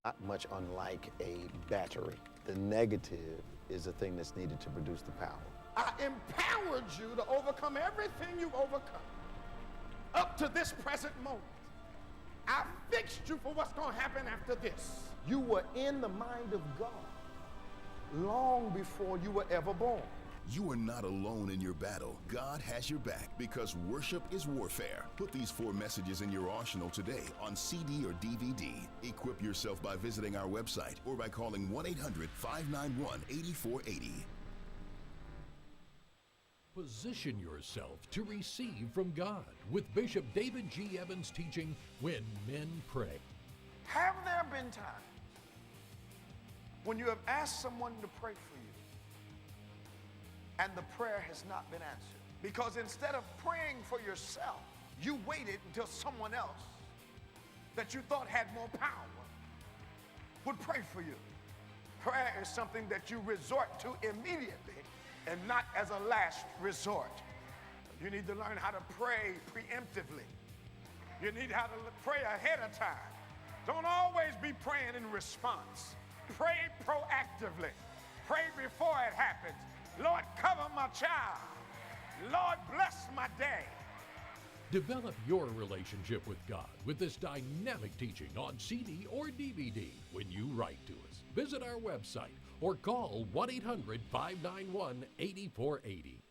Not much unlike a battery. The negative is the thing that's needed to produce the power. I empowered you to overcome everything you've overcome up to this present moment. I fixed you for what's going to happen after this. You were in the mind of God long before you were ever born. You are not alone in your battle. God has your back because worship is warfare. Put these 4 messages in your arsenal today on CD or DVD. Equip yourself by visiting our website or by calling 1-800-591-8480. Position yourself to receive from God with Bishop David G. Evans teaching When Men Pray. Have there been times when you have asked someone to pray for you and the prayer has not been answered? Because instead of praying for yourself, you waited until someone else that you thought had more power would pray for you. Prayer is something that you resort to immediately and not as a last resort. You need to learn how to pray preemptively. You need how to pray ahead of time. Don't always be praying in response. Pray proactively. Pray before it happens. Lord, cover my child. Lord, bless my day. Develop your relationship with God with this dynamic teaching on CD or DVD when you write to us. Visit our website or call 1-800-591-8480.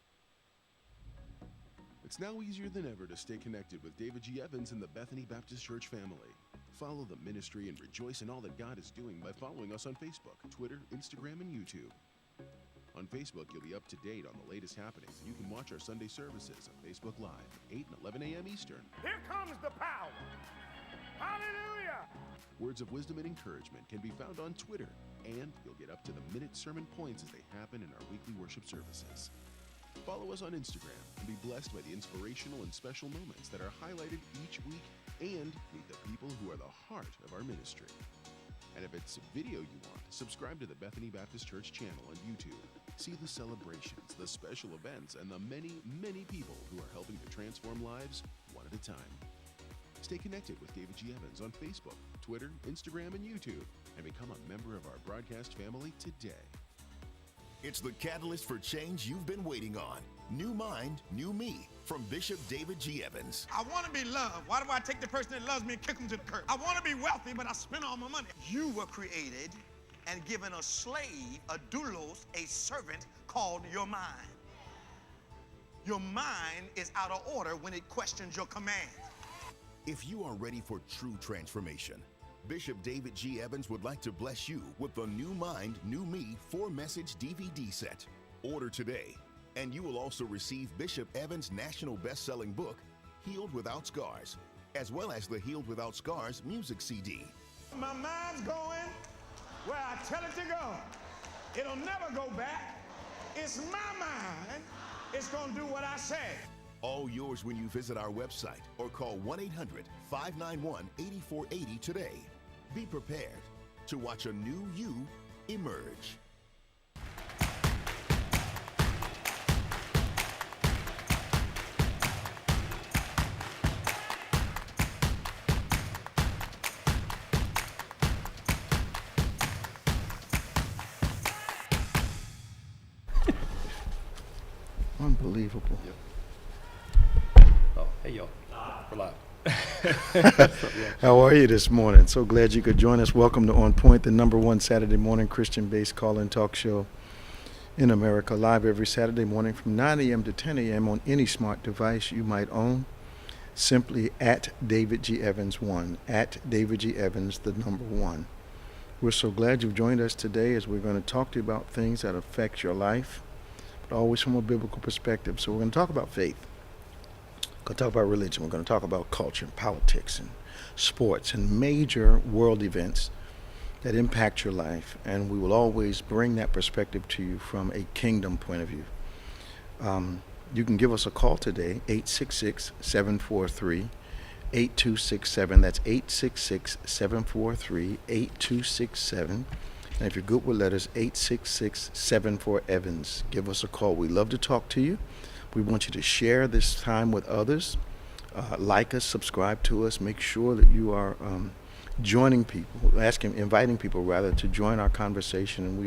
It's now easier than ever to stay connected with David G. Evans and the Bethany Baptist Church family. Follow the ministry and rejoice in all that God is doing by following us on Facebook, Twitter, Instagram, and YouTube. On Facebook, you'll be up to date on the latest happenings, and you can watch our Sunday services on Facebook Live, 8 and 11 a.m. Eastern. Here comes the power. Hallelujah. Words of wisdom and encouragement can be found on Twitter, and you'll get up to the minute sermon points as they happen in our weekly worship services. Follow us on Instagram and be blessed by the inspirational and special moments that are highlighted each week, and meet the people who are the heart of our ministry. And if it's a video you want, subscribe to the Bethany Baptist Church channel on YouTube. See the celebrations, the special events, and the many, many people who are helping to transform lives one at a time. Stay connected with David G. Evans on Facebook, Twitter, Instagram, and YouTube, and become a member of our broadcast family today. It's the catalyst for change you've been waiting on. New Mind, New Me from Bishop David G. Evans. I want to be loved. Why do I take the person that loves me and kick them to the curb? I want to be wealthy, but I spend all my money. You were created and given a slave, a doulos, a servant called your mind. Your mind is out of order when it questions your command. If you are ready for true transformation, Bishop David G. Evans would like to bless you with the New Mind, New Me 4-message DVD set. Order today, and you will also receive Bishop Evans' national best-selling book, Healed Without Scars, as well as the Healed Without Scars music CD. My mind's going where I tell it to go. It'll never go back. It's my mind. It's going to do what I say. All yours when you visit our website or call 1-800-591-8480 today. Be prepared to watch a new you emerge. Unbelievable. Yep. Oh, hey y'all. We're live. How are you this morning? So glad you could join us. Welcome to OnPointe, the #1 Saturday morning Christian-based call-in talk show in America, live every Saturday morning from 9 a.m. to 10 a.m. on any smart device you might own. Simply at David G. Evans 1, at David G. Evans, the #1. We're so glad you've joined us today as we're going to talk to you about things that affect your life, but always from a biblical perspective. So we're going to talk about faith. We're going to talk about religion. We're going to talk about culture and politics and sports and major world events that impact your life. And we will always bring that perspective to you from a kingdom point of view. You can give us a call today, 866-743-8267. That's 866-743-8267. And if you're good with letters, 866-74-EVANS. Give us a call. We love to talk to you. We want you to share this time with others. Like us, subscribe to us. Make sure that you are inviting people rather to join our conversation, and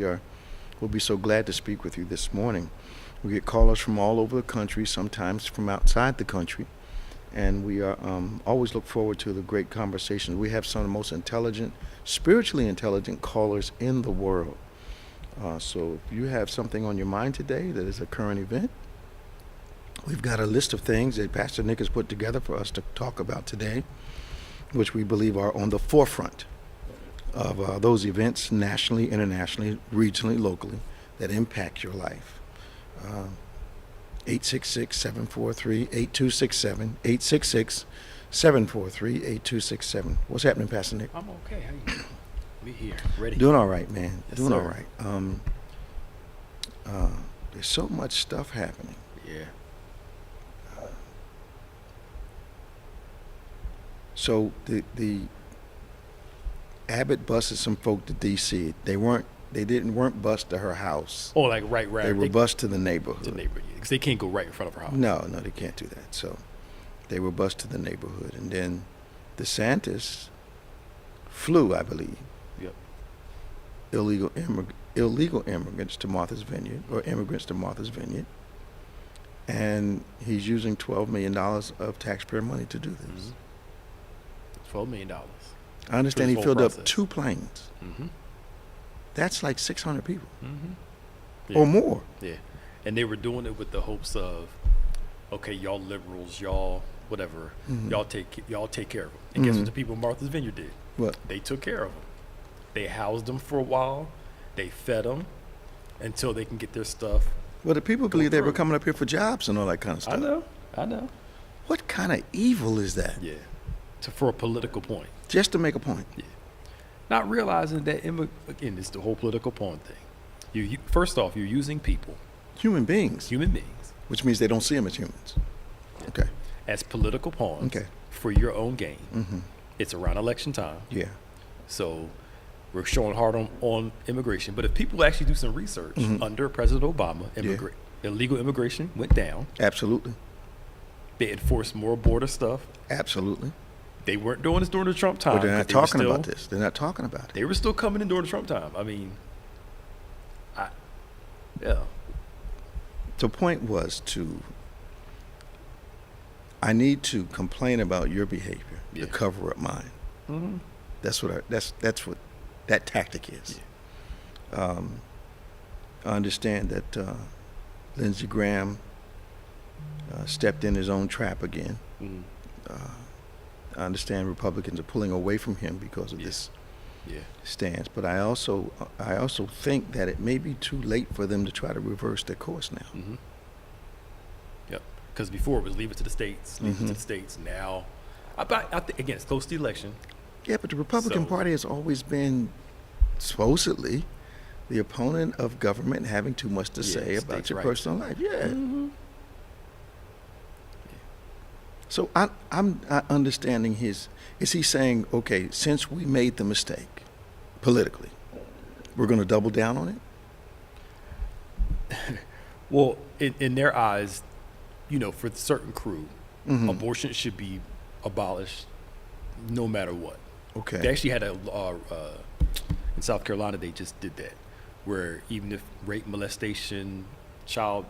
we'll be so glad to speak with you this morning. We get callers from all over the country, sometimes from outside the country, and we are always look forward to the great conversations. We have some of the most intelligent, spiritually intelligent callers in the world. So if you have something on your mind today that is a current event, we've got a list of things that Pastor Nick has put together for us to talk about today, which we believe are on the forefront of those events nationally, internationally, regionally, locally, that impact your life. 866-743-8267, 866-743-8267. What's happening, Pastor Nick? I'm okay. How you doing? We here, ready. Doing all right, man. Yes, Doing sir. all right. There's so much stuff happening. Yeah. So the Abbott busted some folk to D.C. They weren't bused to her house. Oh, like right. They were bused to the neighborhood. The neighborhood, because they can't go right in front of her house. No, they can't do that. So they were bused to the neighborhood, and then DeSantis flew, I believe, Yep. illegal immigrants to Martha's Vineyard, or immigrants to Martha's Vineyard, and he's using $12 million of taxpayer money to do this. $12 million. I understand he For this whole filled up process. 2 planes. Mm-hmm. That's like 600 people Yeah. or more. Yeah. And they were doing it with the hopes of, okay, y'all liberals, y'all whatever, y'all take care of them. And guess what the people in Martha's Vineyard did? What? They took care of them. They housed them for a while. They fed them until they can get their stuff. Well, the people believe they were through. coming up here for jobs and all that kind of stuff. I know. What kind of evil is that? Yeah. For a political point. Just to make a point. Yeah. Not realizing that, again, it's the whole political point thing. You first off, you're using people, Human beings, human beings, which means they don't see them as humans. Okay. as political pawns Okay. for your own gain. Mm-hmm. It's around election time. Yeah. So we're showing hard on immigration. But if people actually do some research, under President Obama, illegal immigration went down. Absolutely. They enforced more border stuff. Absolutely. They weren't doing this during the Trump time. But they're not they were talking still- about this. They're not talking about it. They were still coming in during the Trump time. I mean, yeah. The point was I need to complain about your behavior Yeah. to cover up mine. Mm-hmm. That's what that tactic is. I understand that Lindsey Graham stepped in his own trap again. Mm-hmm. I understand Republicans are pulling away from him because of this Yeah. stance, but I also think that it may be too late for them to try to reverse their course now. Mm-hmm. Yep. Because before it was leave it to the states, leave it Mm-hmm. to the states. Now, I think, again, it's close to the election. Yeah, but the Republican So- Party has always been supposedly the opponent of government having too much to Yeah, say about states' your rights. personal life. Yeah. Mm-hmm. So I'm not understanding is he saying, okay, since we made the mistake politically, we're going to double down on it? Well, in their eyes, for the certain crew, Mm-hmm. abortion should be abolished no matter what. Okay. They actually had a law in South Carolina. They just did that, where even if rape, molestation, child,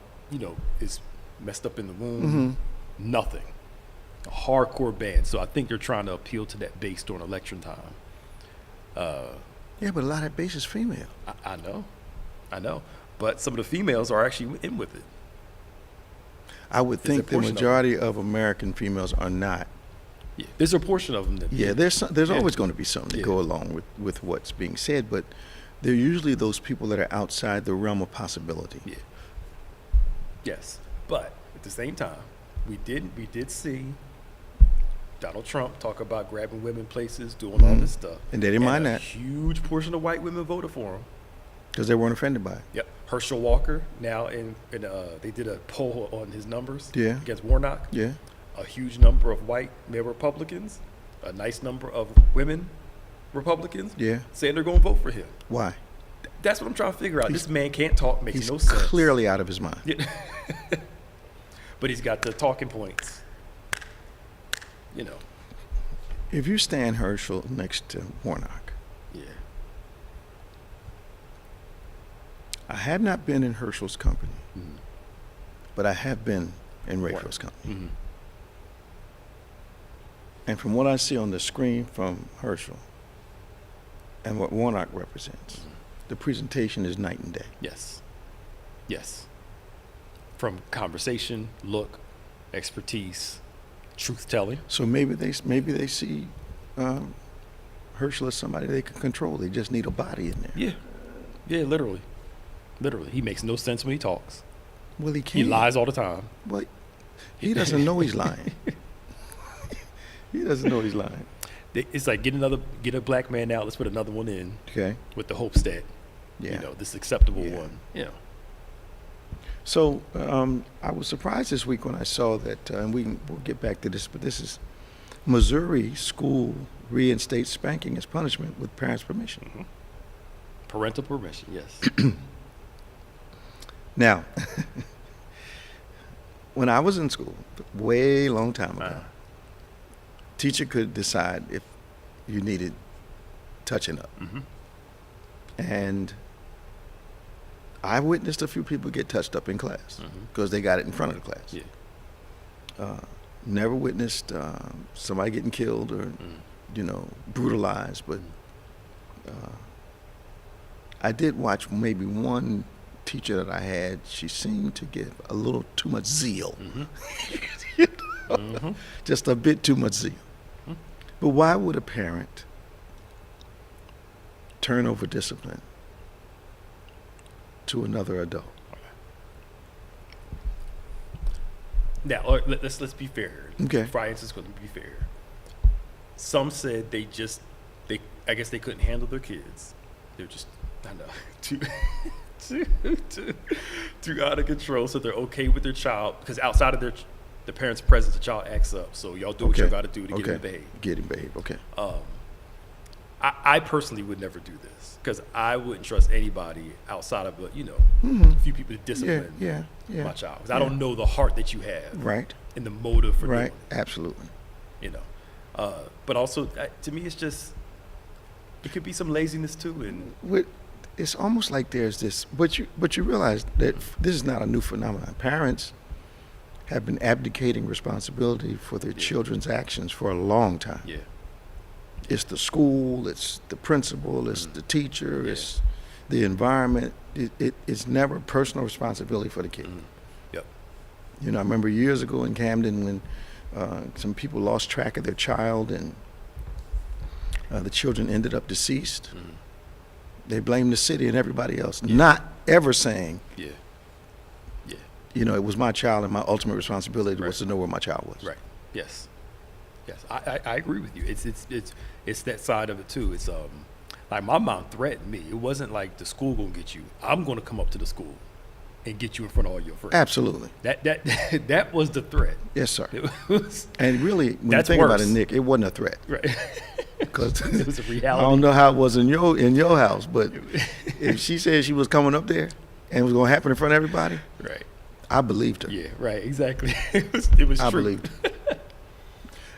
is messed up in the womb, nothing. A hardcore ban. So I think they're trying to appeal to that base during election time. Yeah, but a lot of that base is female. I know, but some of the females are actually in with it. I would There's a think the portion of majority of American females are not. Yeah, there's a portion of them that. Yeah, there's Yeah. always going to be something to Yeah. go along with what's being said, but they're usually those people that are outside the realm of possibility. Yeah. Yes, but at the same time, we did see Donald Trump talk about grabbing women places, doing all this stuff, And they didn't mind a that. huge portion of white women voted for him. Because they weren't offended by it. Yep. Herschel Walker now they did a poll on his numbers. Yeah. Against Warnock. Yeah. A huge number of white male Republicans, a nice number of women Republicans. Yeah. Saying they're going to vote for him. Why? That's what I'm trying to figure out. This man can't talk. Makes He's no sense. clearly out of his mind. Yeah. But he's got the talking points. If you stand Herschel next to Warnock, Yeah. I have not been in Herschel's company, Mm-hmm. but I have been in Rachel's company. Mm-hmm. And from what I see on the screen from Herschel and what Warnock represents, the presentation is night and day. Yes. Yes. From conversation, look, expertise, truth telling. So maybe they see Herschel as somebody they can control. They just need a body in there. Yeah. Yeah, literally. Literally. He makes no sense when he talks. Well, he He can't. lies all the time. Well, he doesn't know he's lying. He doesn't know he's lying. It's like get a black man out, let's put another one in Okay. with the hopes that, Yeah. this acceptable Yeah. one. Yeah. So I was surprised this week when I saw that, and we'll get back to this, but this is Missouri school reinstates spanking as punishment with parents' permission. Parental permission, yes. Now, when I was in school, way long time ago, teacher could decide if you needed touching up. Mm-hmm. And I witnessed a few people get touched up in class Mhm. because they got it in front of the class. Yeah. Never witnessed somebody getting killed or, brutalized, but I did watch maybe one teacher that I had. She seemed to get a little too much zeal. Mm-hmm. Just a bit too much zeal. But why would a parent turn over discipline to another adult? Now, let's be fair. Okay. Friday is going to be fair. Some said I guess they couldn't handle their kids. They're just, I know, too out of control. So they're okay with their child because outside of the parents' presence, the child acts up. So y'all do what you got to do to get him to behave. Get him behave. Okay. I personally would never do this because I wouldn't trust anybody outside of a few people to discipline Yeah. my child. Because I don't know the heart that you have, Right. and the motive for doing Right. it. Absolutely. But also to me, it's just it could be some laziness too, and It's almost like there's this, but you realize that this is not a new phenomenon. Parents have been abdicating responsibility for their children's actions for a long time. yeah, It's the school, it's the principal, it's the teacher, Yeah. it's the environment. It's never personal responsibility for the kid. yep, I remember years ago in Camden when some people lost track of their child and the children ended up deceased. They blamed the city and everybody else, not ever saying, yeah, it was my child and my ultimate responsibility was to know where my child was. right, yes. I agree with you. It's that side of it too. It's like my mom threatened me. It wasn't like the school gonna get you. I'm gonna come up to the school and get you in front of all your friends. Absolutely. That was the threat. Yes, sir. It was And really, when That's you think about it, worse. Nick, it wasn't a threat. right. Because It was a I reality. don't know how it was in your house, but if she said she was coming up there and it was going to happen in front of everybody, Right. I believed her. Yeah. Right. Exactly. It was I true. believed her.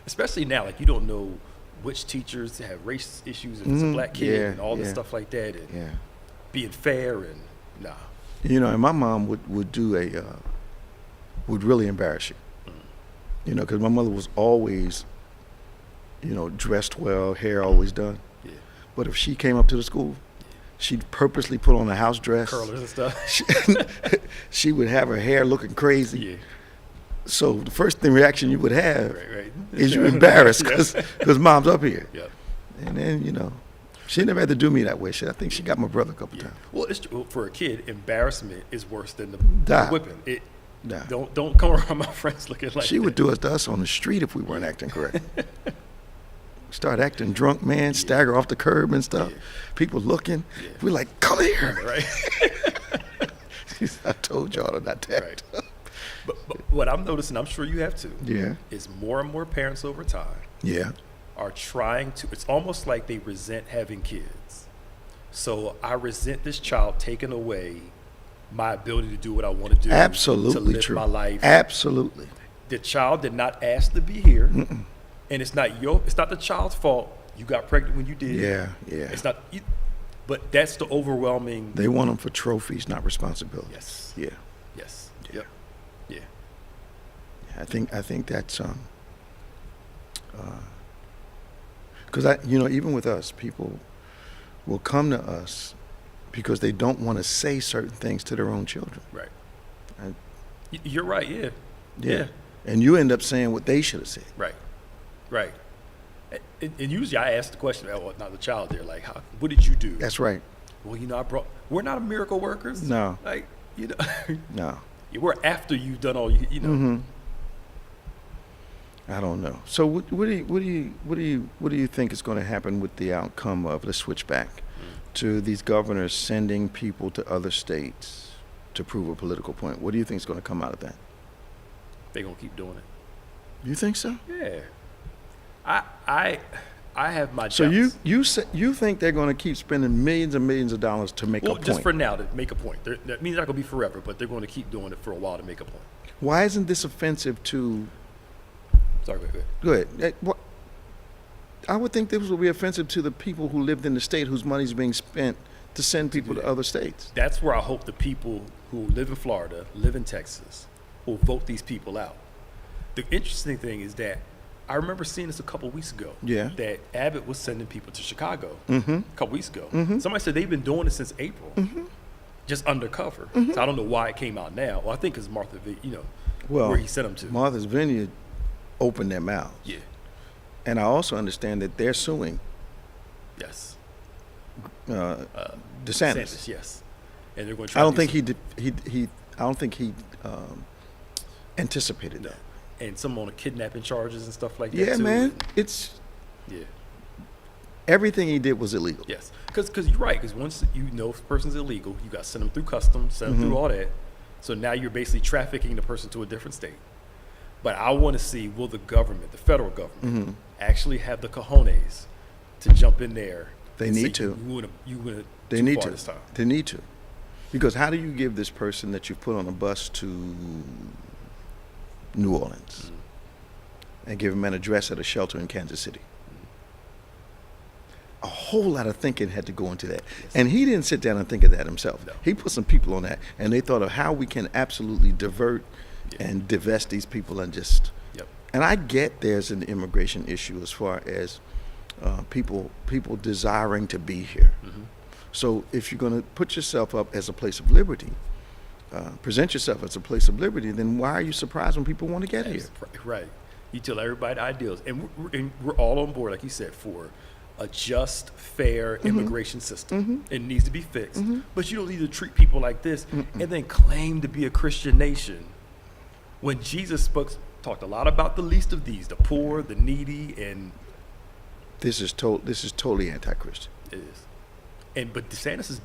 Especially now, like you don't know which teachers have race issues, if it's a black kid, Yeah, and all this yeah. stuff like that, and Yeah. being fair and nah. And my mom would do would really embarrass you. Because my mother was always, dressed well, hair always done. Yeah. But if she came up to the school, she'd purposely put on a house dress. Curlers and stuff. She would have her hair looking crazy. Yeah. So the first reaction you would have Right. is you're embarrassed because mom's up here. Yep. And then, she never had to do me that way. I think she got my brother a couple Yeah. times. Well, it's true. For a kid, embarrassment is worse than the Nah. whipping. Nah. Don't come around my friends looking like She that. would do it to us on the street if we weren't acting correct. Start acting drunk, man, stagger off the curb and stuff. Yeah. People looking. Yeah. We're like, come here. Right. I told y'all to not act. Right. But what I'm noticing, I'm sure you have too, Yeah. is more and more parents over time Yeah. are trying to, it's almost like they resent having kids. So I resent this child taking away my ability to do what I want to do. Absolutely to live true. my life. Absolutely. The child did not ask to be here. And it's not the child's fault. You got pregnant when you did. Yeah. It's not, but that's the overwhelming. They want them for trophies, not responsibility. Yes. Yeah. Yes. Yeah. Yep. Yeah. I think that's because even with us, people will come to us because they don't want to say certain things to their own children. Right. I- You're right. Yeah. Yeah. And you end up saying what they should have said. Right. Right. And usually I ask the question, not the child there, like, what did you do? That's right. Well, we're not miracle workers. No. Like, No. we're after you've done all you know. Mm-hmm. I don't know. So what do you think is going to happen with the outcome of, let's switch back to these governors sending people to other states to prove a political point? What do you think is going to come out of that? They're gonna keep doing it. You think so? Yeah. I have my So doubts. you think they're going to keep spending millions and millions of dollars to make a point? Just for now to make a point. That means it's not gonna be forever, but they're going to keep doing it for a while to make a point. Why isn't this offensive to? Sorry, go ahead. Good. I would think this would be offensive to the people who lived in the state whose money is being spent to send people to other states. That's where I hope the people who live in Florida, live in Texas, will vote these people out. The interesting thing is that I remember seeing this a couple weeks ago. Yeah. That Abbott was sending people to Chicago Mm-hmm. a couple weeks ago. Somebody said they've been doing it since April, just undercover. Mm-hmm. So I don't know why it came out now. Well, I think it's Martha, Well, where he sent them to. Martha's Vineyard opened their mouths. Yeah. And I also understand that they're suing Yes. DeSantis. Yes. And they're going to try. I don't think I don't think he anticipated that. And some on the kidnapping charges and stuff like that. Yeah, too. man. It's Yeah. everything he did was illegal. Yes, because you're right. Because once you know if a person's illegal, you got to send them through customs, send them through all that. So now you're basically trafficking the person to a different state. But I want to see, will the government, the federal government, actually have the cojones to jump in there? They and need say, to. You went They too need far to. this time. They need to. Because how do you give this person that you've put on a bus to New Orleans and give him an address at a shelter in Kansas City? A whole lot of thinking had to go into that. Yes. And he didn't sit down and think of that himself. No. He put some people on that, and they thought of how we can absolutely divert and divest these people and just... Yep. And I get there's an immigration issue as far as people desiring to be here. So if you're going to put yourself up as a place of liberty, present yourself as a place of liberty, then why are you surprised when people want to get here? Right. You tell everybody the ideals. And we're all on board, like you said, for a just, fair immigration system. It needs to be fixed. But you don't need to treat people like this and then claim to be a Christian nation. When Jesus talked a lot about the least of these, the poor, the needy, and This is totally anti-Christian. it is. But DeSantis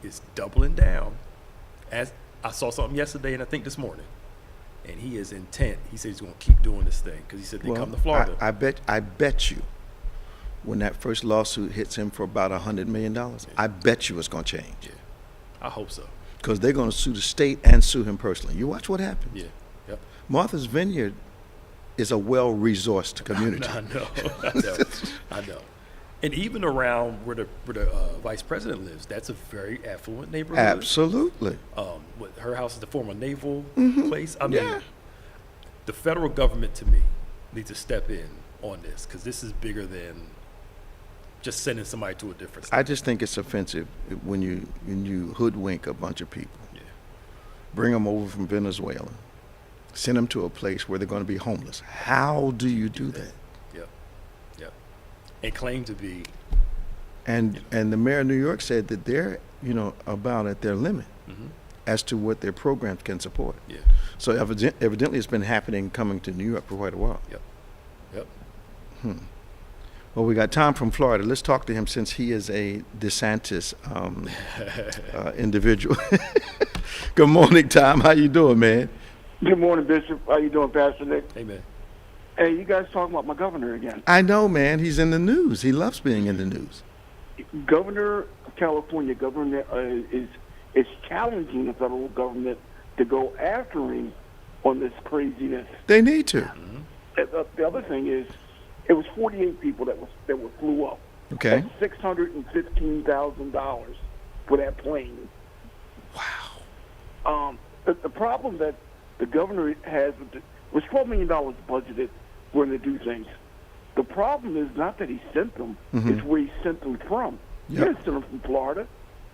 is doubling down. As I saw something yesterday and I think this morning, and he is intent. He said he's going to keep doing this thing because he said they come to Florida. I bet you, when that first lawsuit hits him for about $100 million, I bet you it's going to change. Yeah, I hope so. Because they're going to sue the state and sue him personally. You watch what happens. Yeah, yep. Martha's Vineyard is a well-resourced community. I know. And even around where the vice president lives, that's a very affluent neighborhood. Absolutely. Her house is the former naval place. I mean, Yeah. the federal government, to me, needs to step in on this because this is bigger than just sending somebody to a different state. I just think it's offensive when you hoodwink a bunch of people, Yeah. bring them over from Venezuela, send them to a place where they're going to be homeless. How do you do that? Yep. And claim to be. And the mayor of New York said that they're about at their limit as to what their programs can support. Yeah. So evidently it's been happening coming to New York for quite a while. Yep. Well, we got Tom from Florida. Let's talk to him since he is a DeSantis individual. Good morning, Tom. How you doing, man? Good morning, Bishop. How you doing, Pastor Nick? Hey, man. Hey, you guys talking about my governor again. I know, man. He's in the news. He loves being in the news. Governor of California, governor is challenging the federal government to go after him on this craziness. They need to. The other thing is, It was 48 people that flew up. Okay. That's $615,000 for that plane. Wow. The problem that the governor has was $12 million budgeted for him to do things. The problem is not that he sent them; it's where he sent them from. He Yep. didn't send them from Florida.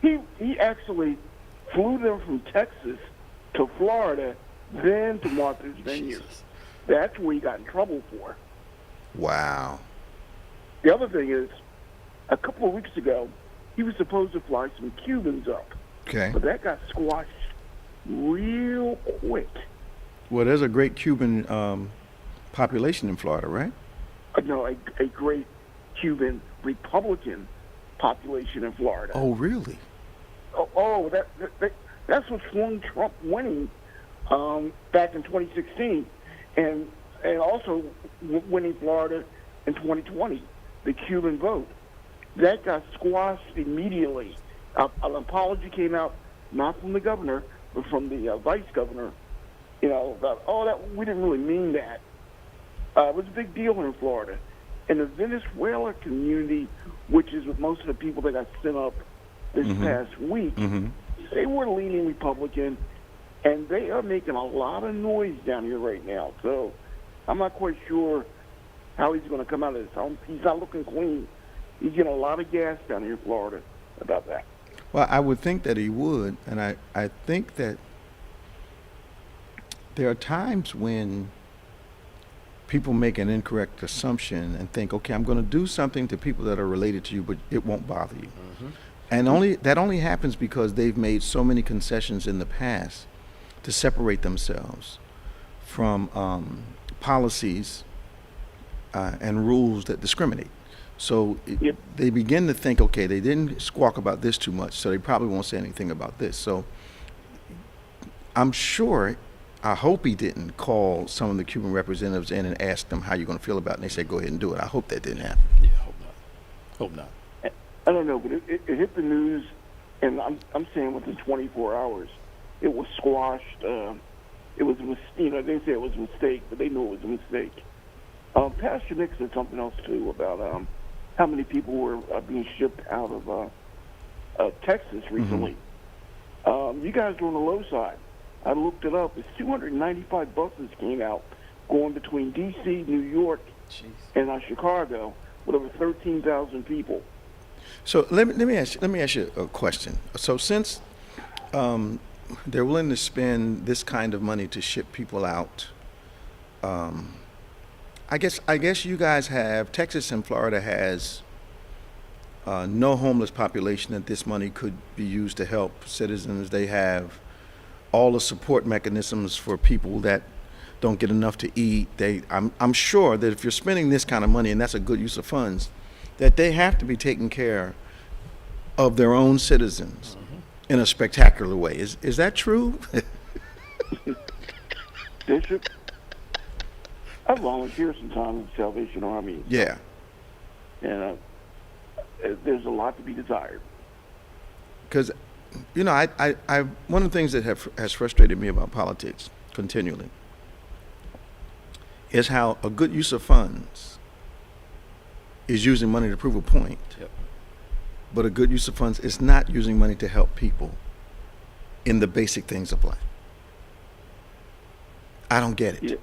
He actually flew them from Texas to Florida, then to Martha's Vineyard. That's where he got in trouble for. Wow. The other thing is, a couple of weeks ago, he was supposed to fly some Cubans up, Okay. but that got squashed real quick. Well, there's a great Cuban population in Florida, right? No, a great Cuban Republican population in Florida. Oh, really? That's what swung Trump winning back in 2016, and also winning Florida in 2020, the Cuban vote. That got squashed immediately. An apology came out, not from the governor, but from the vice governor. About, we didn't really mean that. It was a big deal in Florida. And the Venezuela community, which is with most of the people that got sent up this past week, they were leaning Republican, and they are making a lot of noise down here right now. So I'm not quite sure how he's going to come out of this. He's not looking clean. He's getting a lot of gas down here in Florida about that. Well, I would think that he would, and I think that there are times when people make an incorrect assumption and think, okay, I'm going to do something to people that are related to you, but it won't bother you. And that only happens because they've made so many concessions in the past to separate themselves from policies and rules that discriminate. So they begin to think, okay, they didn't squawk about this too much, so they probably won't say anything about this. So I'm sure, I hope he didn't call some of the Cuban representatives in and ask them how you're going to feel about it, and they said, go ahead and do it. I hope that didn't happen. Yeah, hope not. I don't know, but it hit the news, and I'm saying within 24 hours, it was squashed. It was they say it was a mistake, but they knew it was a mistake. Pastor Nick said something else too about how many people were being shipped out of Texas recently. You guys were on the low side. I looked it up. It's 295 buses came out going between D.C., New York, and Chicago, with over 13,000 people. So let me ask you a question. So since they're willing to spend this kind of money to ship people out, I guess you guys have, Texas and Florida has no homeless population that this money could be used to help citizens. They have all the support mechanisms for people that don't get enough to eat. I'm sure that if you're spending this kind of money, and that's a good use of funds, that they have to be taking care of their own citizens in a spectacular way. Is that true? Bishop, I volunteered some time in the Salvation Army. Yeah. And there's a lot to be desired. Because, I one of the things that has frustrated me about politics continually is how a good use of funds is using money to prove a point. Yep. But a good use of funds is not using money to help people in the basic things of life. I don't get it.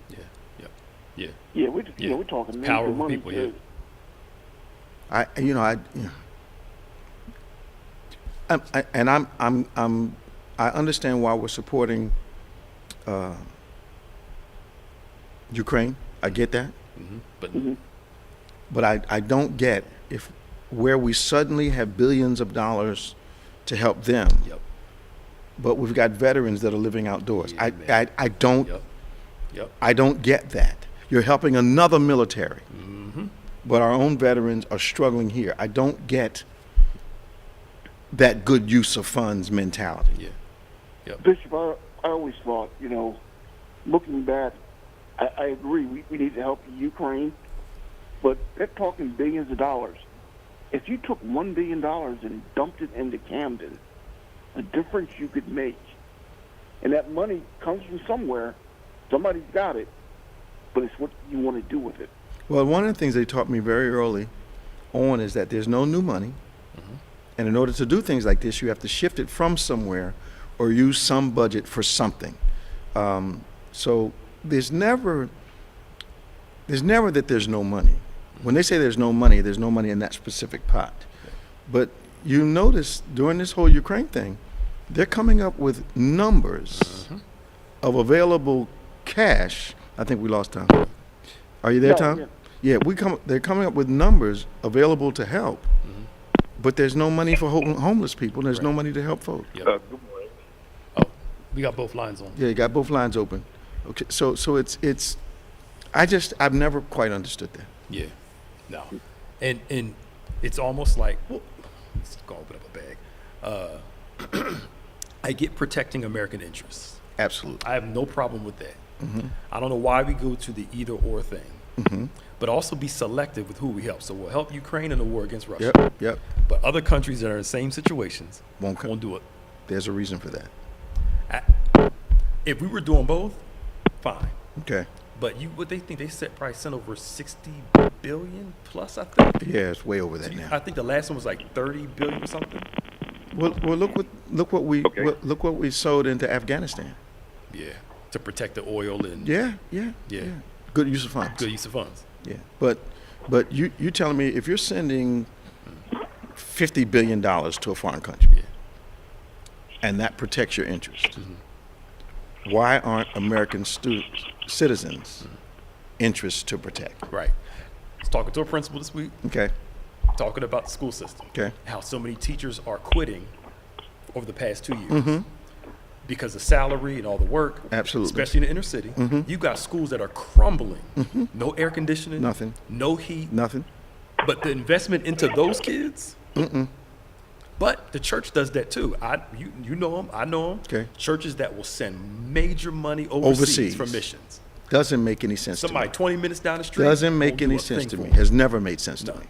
Yeah, we're talking major Power money. people, yeah. I understand why we're supporting Ukraine. I get that. But I don't get where we suddenly have billions of dollars to help them. Yep. But we've got veterans that are living outdoors. Yeah, I don't. Yep. I don't get that. You're helping another military, but our own veterans are struggling here. I don't get that good use of funds mentality. Yeah. Yep. Bishop, I always thought, looking back, I agree, we need to help Ukraine, but they're talking billions of dollars. If you took $1 billion and dumped it into Camden, the difference you could make, and that money comes from somewhere, somebody's got it, but it's what you want to do with it. Well, one of the things they taught me very early on is that there's no new money. And in order to do things like this, you have to shift it from somewhere or use some budget for something. So there's never that there's no money. When they say there's no money in that specific pot. But you notice during this whole Ukraine thing, they're coming up with numbers of available cash. I think we lost Tom. Are you there, Tom? Yeah, they're coming up with numbers available to help. But there's no money for homeless people. There's no money to help folks. Yep. Good morning. Oh, we got both lines on. Yeah, you got both lines open. Okay, so it's I've never quite understood that. Yeah, no, and it's almost like, let's go open up a bag. I get protecting American interests. Absolutely. I have no problem with that. I don't know why we go to the either or thing. But also be selective with who we help. So we'll help Ukraine in the war against Russia. Yep. But other countries that are in the same situations won't do it. There's a reason for that. If we were doing both, fine. Okay. But what they think, probably sent over 60 billion plus, I think. Yeah, it's way over that now. I think the last one was like 30 billion or something. Well, look what we sold into Afghanistan. Yeah, to protect the oil and Yeah. Good use of funds. Yeah, but you telling me if you're sending $50 billion to a foreign country, and that protects your interest, why aren't American citizens' interests to protect? Right. I was talking to a principal this week. Okay. Talking about the school system. Okay. How so many teachers are quitting over the past 2 years. Because of salary and all the work. Absolutely. Especially in the inner city. You got schools that are crumbling. No air conditioning. Nothing. No heat. Nothing. But the investment into those kids. But the church does that too. You know them. I know them. Okay. Churches that will send major money overseas for missions. Doesn't make any sense Somebody to me. 20 minutes down the street. Doesn't make any sense to me. Has never made sense to me.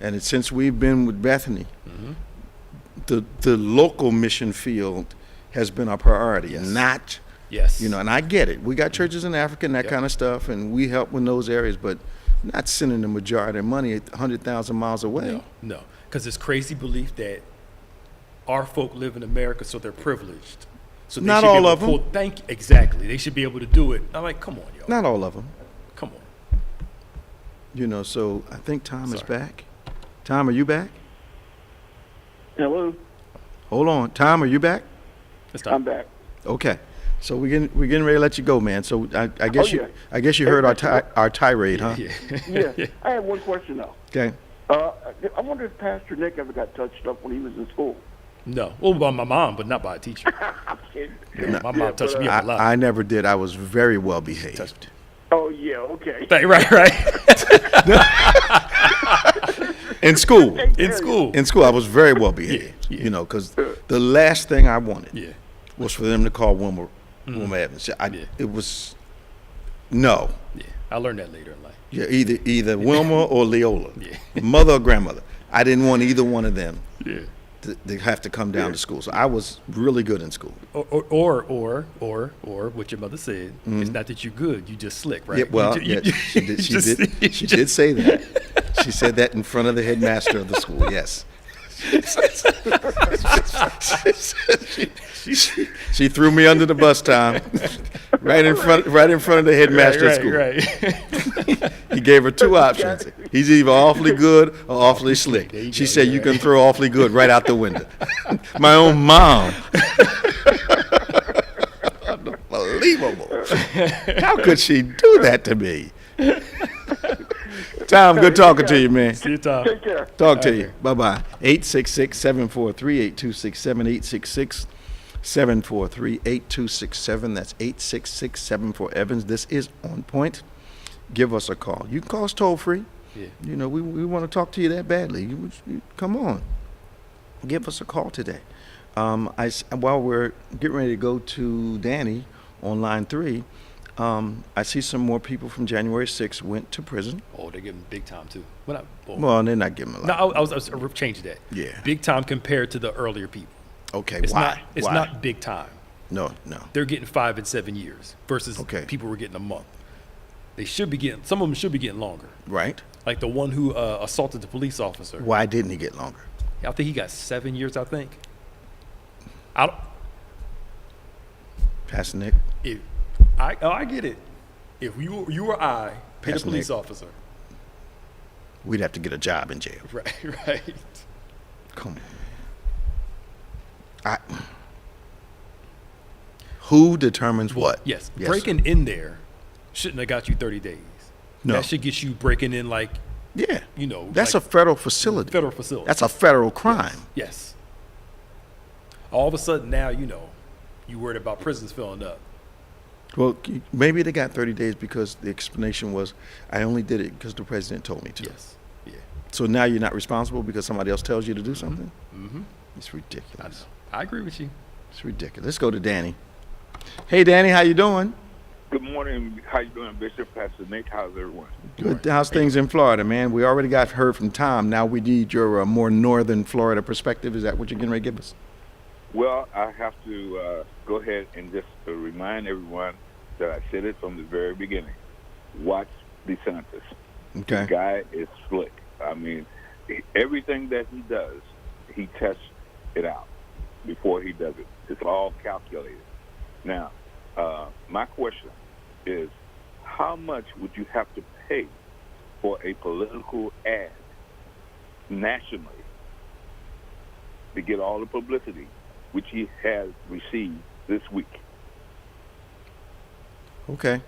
And since we've been with Bethany, the local mission field has been our priority, and not, and I get it. We got churches in Africa and that kind of stuff, and we help in those areas, but not sending the majority of money 100,000 miles away. No, because it's crazy belief that our folk live in America, so they're privileged. So they not should all be able of to them. Exactly. They should be able to do it. I'm like, come on, y'all. Not all of them. Come on. So I think Tom is back. Tom, are you back? Hello. Hold on. Tom, are you back? I'm back. Okay. So we're getting ready to let you go, man. So I guess you heard our tirade, huh? Yeah. I have one question though. Okay. I wonder if Pastor Nick ever got touched up when he was in school. No. Well, by my mom, but not by a teacher. I'm kidding. My mom touched me up a lot. I never did. I was very well behaved. Oh yeah. Okay. Right. In school. In school, I was very well behaved. Because the last thing I wanted was for them to call Wilma Evans. It was no. Yeah, I learned that later in life. Yeah, either Wilma or Leola, mother or grandmother. I didn't want either one of them to have to come down to school. So I was really good in school. Or what your mother said. It's not that you're good, you just slick, right? Yeah, well, she did say that. She said that in front of the headmaster of the school. Yes. She threw me under the bus, Tom. right in front of the headmaster of school. Right. He gave her two options. He's either awfully good or awfully slick. She said, "You can throw awfully good right out the window." My own mom. Unbelievable. How could she do that to me? Tom, good talking to you, man. See you, Tom. Take care. Talk to you. Bye-bye. 866-743-8267, 866-743-8267. That's 866-74-EVANS. This is On Point. Give us a call. You can call us toll-free. Yeah. We want to talk to you that badly. Come on. Give us a call today. While we're getting ready to go to Danny on line 3, I see some more people from January 6th went to prison. Oh, they're giving big time too. Well, they're not giving a lot. No, I was changing that. Yeah. Big time compared to the earlier people. Okay, Why? It's Why? not big time. No. They're getting 5 and 7 years versus Okay. people were getting a month. They should be getting, some of them should be getting longer. Right. Like the one who assaulted the police officer. Why didn't he get longer? I think he got 7 years, I think. I don't, Pastor Nick? I get it. If you or I hit a Pastor police Nick. officer. We'd have to get a job in jail. Right. Come on. Who determines what? Yes. Yes, Breaking in there shouldn't have got you 30 days. No. That should get you breaking in like, Yeah. you know. That's like a federal facility. federal facility. That's a federal crime. Yes. All of a sudden now, you know, you worried about prisons filling up. Well, maybe they got 30 days because the explanation was, I only did it because the president told me to. Yes. Yeah. So now you're not responsible because somebody else tells you to do something? Mm-hmm. It's ridiculous. I agree with you. It's ridiculous. Let's go to Danny. Hey, Danny, how you doing? Good morning. How you doing, Bishop? Pastor Nick? How's everyone? Good. How's things in Florida, man? We already got heard from Tom. Now we need your more northern Florida perspective. Is that what you're getting ready to give us? Well, I have to go ahead and just remind everyone that I said it from the very beginning. Watch DeSantis. Okay. The guy is slick. I mean, everything that he does, he tests it out before he does it. It's all calculated. Now, my question is, how much would you have to pay for a political ad nationally to get all the publicity which he has received this week? Okay.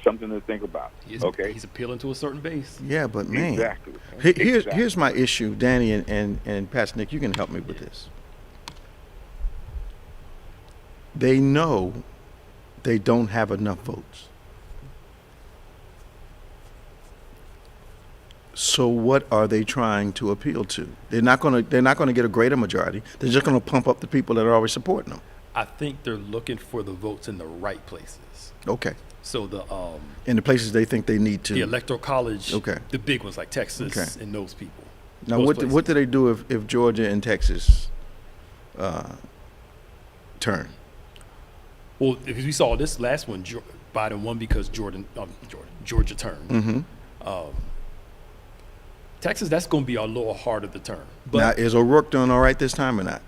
Something to think about. He's appealing to a certain base. Yeah, but man, Exactly. here's my issue, Danny and Pastor Nick. You can help me with this. They know they don't have enough votes. So what are they trying to appeal to? They're not going to get a greater majority. They're just going to pump up the people that are already supporting them. I think they're looking for the votes in the right places. Okay. So In the places they think they need to. the Electoral College, Okay. the big ones like Texas Okay. and those people. Now, Those what places. do they do if Georgia and Texas turn? Well, if we saw this last one, Biden won because Georgia turned. Mm-hmm. Texas, that's going to be a little harder to turn. But Now, is O'Rourke doing all right this time or not?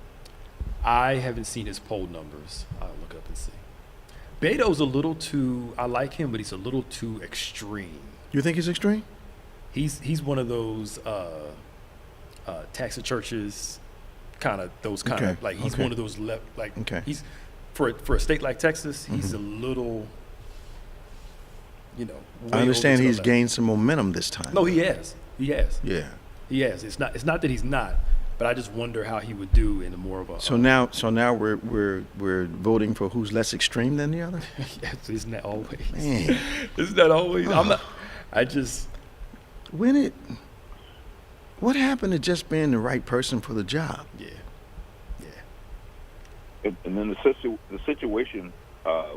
I haven't seen his poll numbers. I'll look up and see. Beto's a little too, I like him, but he's a little too extreme. You think he's extreme? He's one of those tax the churches kind of Okay, of like he's okay. one of those Okay. he's for a state like Texas, he's a little, you know. I way understand over to the he's left. gained some momentum this time. No, he has. Yeah. He has. It's not that he's not, but I just wonder how he would do in a more of a. So now we're voting for who's less extreme than the other. Yes, isn't that always? Man, Isn't that always? I'm not. I just. what happened to just being the right person for the job? Yeah. And then the situation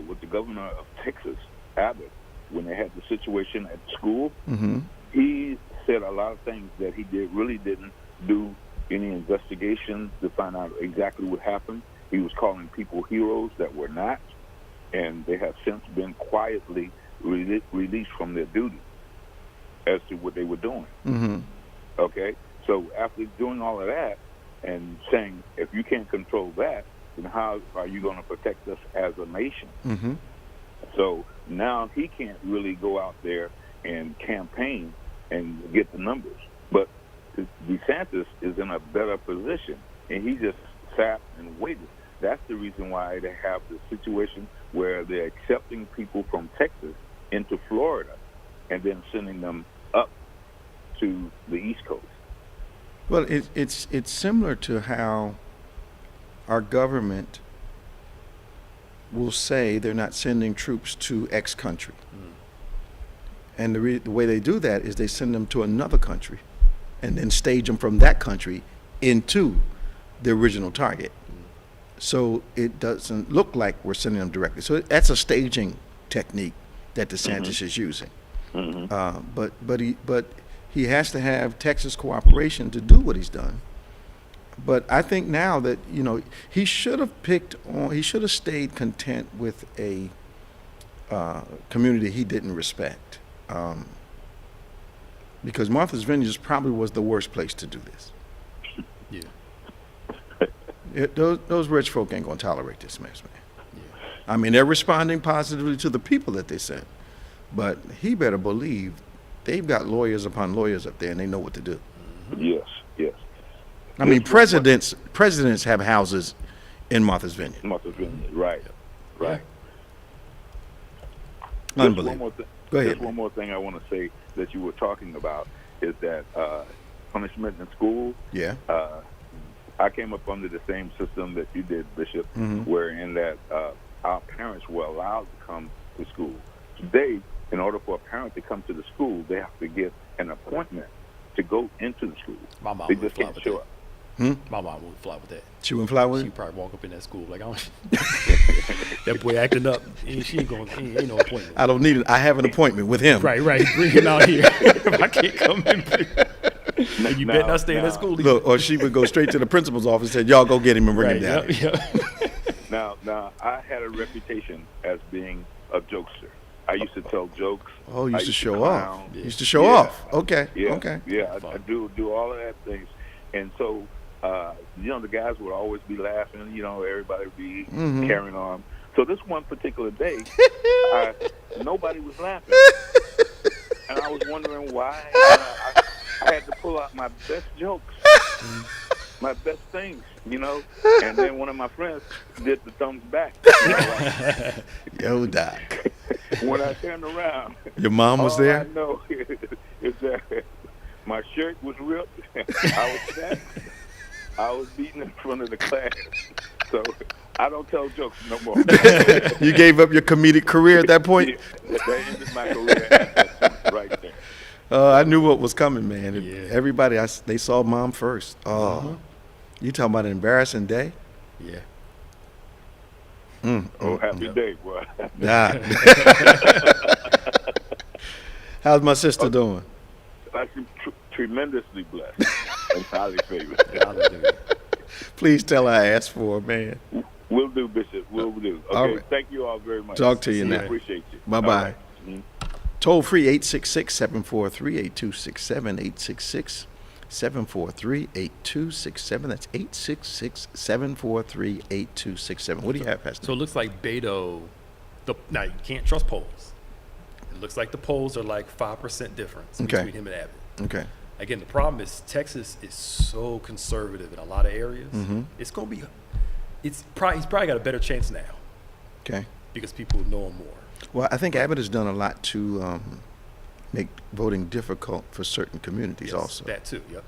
with the governor of Texas, Abbott, when they had the situation at school, Mm-hmm. he said a lot of things that he really didn't do any investigation to find out exactly what happened. He was calling people heroes that were not, and they have since been quietly released from their duty as to what they were doing. Mm-hmm. Okay? So after doing all of that and saying, if you can't control that, then how are you going to protect us as a nation? Mm-hmm. So now he can't really go out there and campaign and get the numbers. But DeSantis is in a better position, and he just sat and waited. That's the reason why they have the situation where they're accepting people from Texas into Florida and then sending them up to the East Coast. Well, it's similar to how our government will say they're not sending troops to X country. And the way they do that is they send them to another country and then stage them from that country into the original target. So it doesn't look like we're sending them directly. So that's a staging technique that DeSantis is using. But he has to have Texas cooperation to do what he's done. But I think now that, he should have stayed content with a community he didn't respect. because Martha's Vineyard probably was the worst place to do this. Yeah. Those rich folk ain't gonna tolerate this mess, man. Yeah. I mean, they're responding positively to the people that they sent, but he better believe they've got lawyers upon lawyers up there, and they know what to do. Yes, yes. I mean, presidents have houses in Martha's Vineyard. Martha's Vineyard, right, right. Unbelievable. Go ahead. Just one more thing I want to say that you were talking about is that punishment in school. Yeah. I came up under the same system that you did, Bishop, wherein that our parents were allowed to come to school. Today, in order for a parent to come to the school, they have to get an appointment to go into the school. My mom They would just fly can't with show that. up. My mom would fly with that. She wouldn't fly with She'd it? probably walk up in that school like, I don't. That boy acting up. She ain't going. Ain't no appointment. I don't need it. I have an appointment with him. Right. Bring him out here. If I can't come in, you better not stay in that school. Look, or she would go straight to the principal's office and say, y'all go get him and bring him down. Yep. Now, I had a reputation as being a jokester. I used to tell jokes. Oh, you used to show clown. off. You used to show off. Okay. Yeah, Okay. yeah, I do all of that things. And so, the guys would always be laughing, everybody would be carrying on. So this one particular day, nobody was laughing. And I was wondering why. I had to pull out my best jokes, my best things, And then one of my friends did the thumbs back. Yo, Doc. When I turned around, Your mom was there? I know is that my shirt was ripped. I was sad. I was beaten in front of the class. So I don't tell jokes no more. You gave up your comedic career at that point? Yeah, that ended my career right there. I knew what was coming, man. Yeah. Everybody, they saw mom first. Oh, you talking about an embarrassing day? Yeah. Happy day, boy. Nah. How's my sister doing? I'm tremendously blessed and highly favored. Hallelujah. Please tell her I asked for her, man. Will do, Bishop. Will do. Okay, All right. Thank you all very much. Talk to you now. Appreciate you. Bye-bye. All right. Toll free 866-743-8267, 866-743-8267. That's 866-743-8267. What do you have, Pastor? So it looks like Beto. Now you can't trust polls. It looks like the polls are like 5% difference between him and Abbott. Okay. Again, the problem is Texas is so conservative in a lot of areas. It's gonna be. He's probably got a better chance now. Okay. Because people know him more. Well, I think Abbott has done a lot to make voting difficult for certain communities also. That too, yep.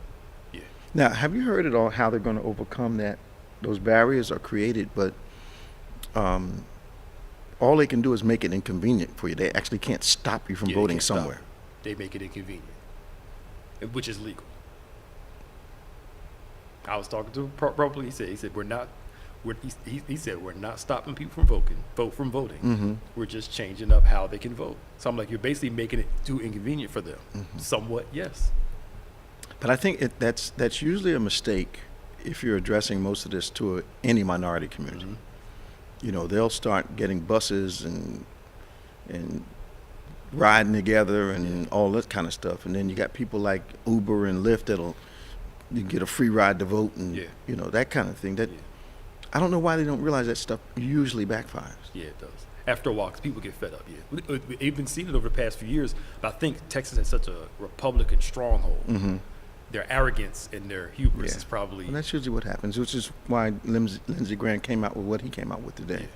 Yeah. Now, have you heard at all how they're going to overcome that? Those barriers are created, but all they can do is make it inconvenient for you. They actually can't stop you from They voting can't stop somewhere. it. They make it inconvenient, which is legal. I was talking to him probably. He said we're not. He said we're not stopping people from voting. We're just changing up how they can vote. So I'm like, you're basically making it too inconvenient for them. Somewhat, yes. But I think that's usually a mistake if you're addressing most of this to any minority community. They'll start getting buses and riding together and all that kind of stuff. And then you got people like Uber and Lyft you get a free ride to vote and that kind of thing. I don't know why they don't realize that stuff usually backfires. Yeah, it does. After a while, 'cause people get fed up. Yeah, we've been seeing it over the past few years. But I think Texas has such a Republican stronghold. Their arrogance and their hubris is probably. And that's usually what happens, which is why Lindsey Graham came out with what he came out with today,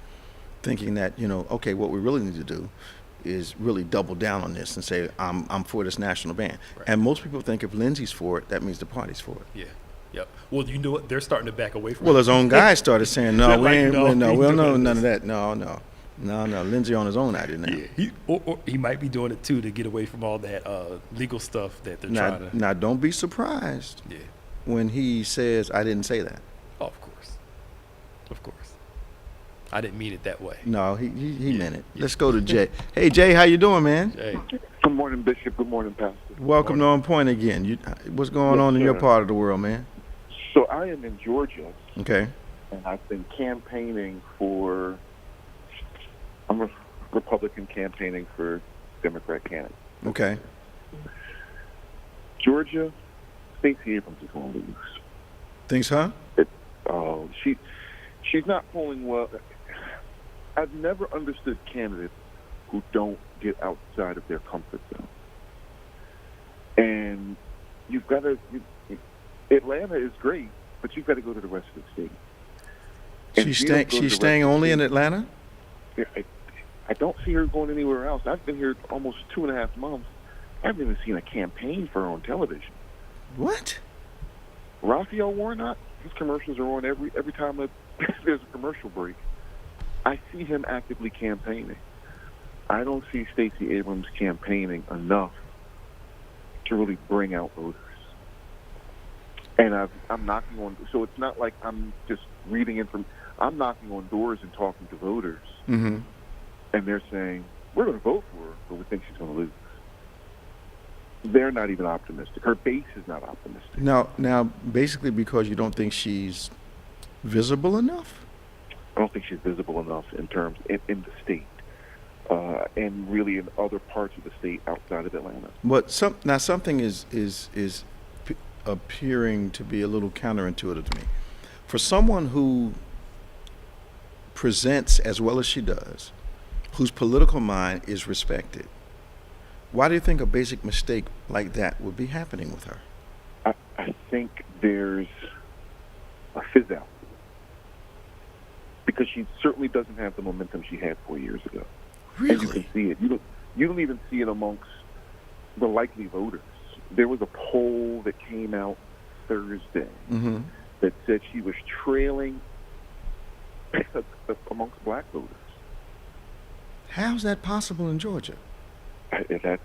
thinking that okay, what we really need to do is really double down on this and say I'm for this national ban. Right. And most people think if Lindsey's for it, that means the party's for it. Yeah. Yep. Well, you know what? They're starting to back away from it. Well, his own guy started saying, no, we ain't, no, we'll know none of that. No. Lindsey on his own out here now. Yeah. He might be doing it, too, to get away from all that legal stuff that they're trying to. Now, don't be surprised when he says, I didn't say that. Oh, of course. Of course. I didn't mean it that way. No, he meant it. Let's go to Jay. Hey, Jay, how you doing, man? Jay. Good morning, Bishop. Good morning, Pastor. Welcome to OnPointe again. What's going on in your part of the world, man? So I am in Georgia. Okay. And I've been campaigning I'm a Republican campaigning for Democrat candidate. Okay. Georgia, Stacey Abrams is going to lose. Thinks, huh? She's not polling well. I've never understood candidates who don't get outside of their comfort zone. And you've got to. Atlanta is great, but you've got to go to the rest of the state. And She's staying only in Atlanta? I don't see her going anywhere else. I've been here almost 2.5 months. I haven't even seen a campaign for her on television. What? Raphael Warnock, his commercials are on every time there's a commercial break. I see him actively campaigning. I don't see Stacey Abrams campaigning enough to really bring out voters. And I'm knocking on, so it's not like I'm just reading in from, I'm knocking on doors and talking to voters. Mm-hmm. And they're saying, we're going to vote for her, but we think she's going to lose. They're not even optimistic. Her base is not optimistic. Now, basically because you don't think she's visible enough? I don't think she's visible enough in terms, in the state, and really in other parts of the state outside of Atlanta. But something is appearing to be a little counterintuitive to me. For someone who presents as well as she does, whose political mind is respected, why do you think a basic mistake like that would be happening with her? I think there's a fizz out. Because she certainly doesn't have the momentum she had 4 years ago. Really? And you can see it. You don't even see it amongst the likely voters. There was a poll that came out Thursday Mm-hmm. that said she was trailing amongst black voters. How's that possible in Georgia? That's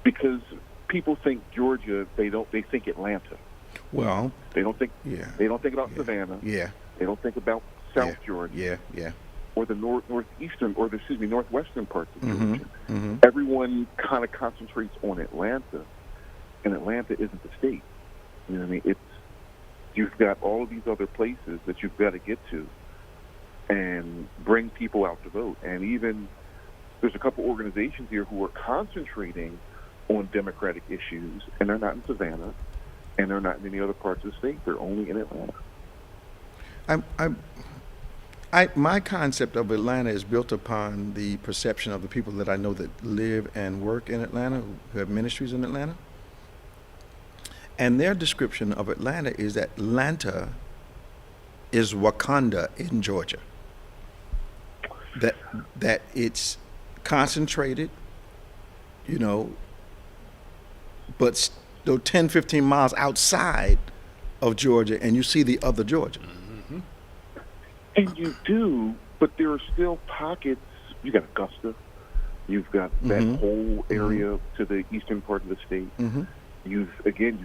because people think Georgia. They think Atlanta. Well, They don't think. yeah. They don't think about Yeah. Savannah. Yeah. They don't think about South Georgia. Yeah. Or the northwestern parts of Mm-hmm. Georgia. Mm-hmm. Everyone kind of concentrates on Atlanta, and Atlanta isn't the state. You know what I mean? You've got all of these other places that you've got to get to and bring people out to vote. And even there's a couple organizations here who are concentrating on Democratic issues, and they're not in Savannah, and they're not in any other parts of the state. They're only in Atlanta. My concept of Atlanta is built upon the perception of the people that I know that live and work in Atlanta, who have ministries in Atlanta. And their description of Atlanta is that Atlanta is Wakanda in Georgia. That it's concentrated, but still 10, 15 miles outside of Georgia, and you see the other Georgia. Mm-hmm. And you do, but there are still pockets. You got Augusta. You've got that whole area to the eastern part of the state. Mm-hmm. You've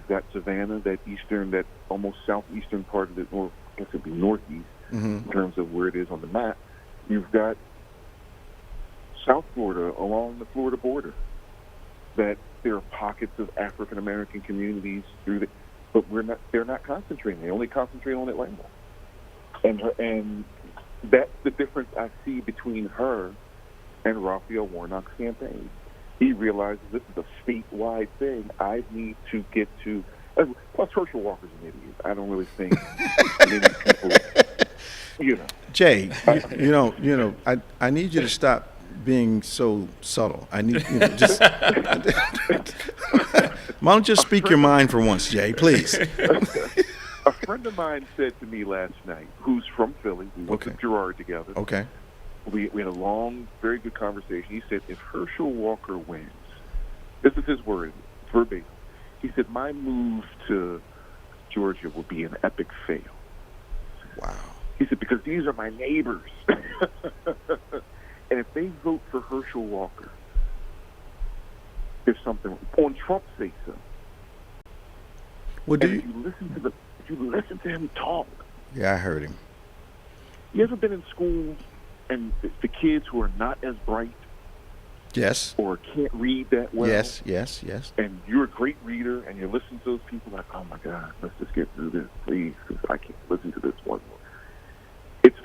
got Savannah, that almost southeastern part of the, or I guess it'd be northeast in terms of where it is on the map. You've got South Florida along the Florida border. That there are pockets of African American communities but they're not concentrating. They only concentrate on Atlanta. And that's the difference I see between her and Raphael Warnock's campaign. He realizes this is a statewide thing. I need to get to. Plus, Herschel Walker's an idiot. I don't really think many people. Jay, I need you to stop being so subtle. I need just. Why don't you just speak your mind for once, Jay, please? A friend of mine said to me last night, who's from Philly, we went to Girard together. Okay. We had a long, very good conversation. He said, if Herschel Walker wins, this is his word, verbatim. He said, my move to Georgia will be an epic fail. Wow. He said, because these are my neighbors. And if they vote for Herschel Walker, there's something on Trump's say so. Well, if you listen to him talk. Yeah, I heard him. You ever been in school and the kids who are not as bright? Yes. Or can't read that well? Yes. And you're a great reader, and you listen to those people like, oh my God, let's just get through this, please, because I can't listen to this one more. It's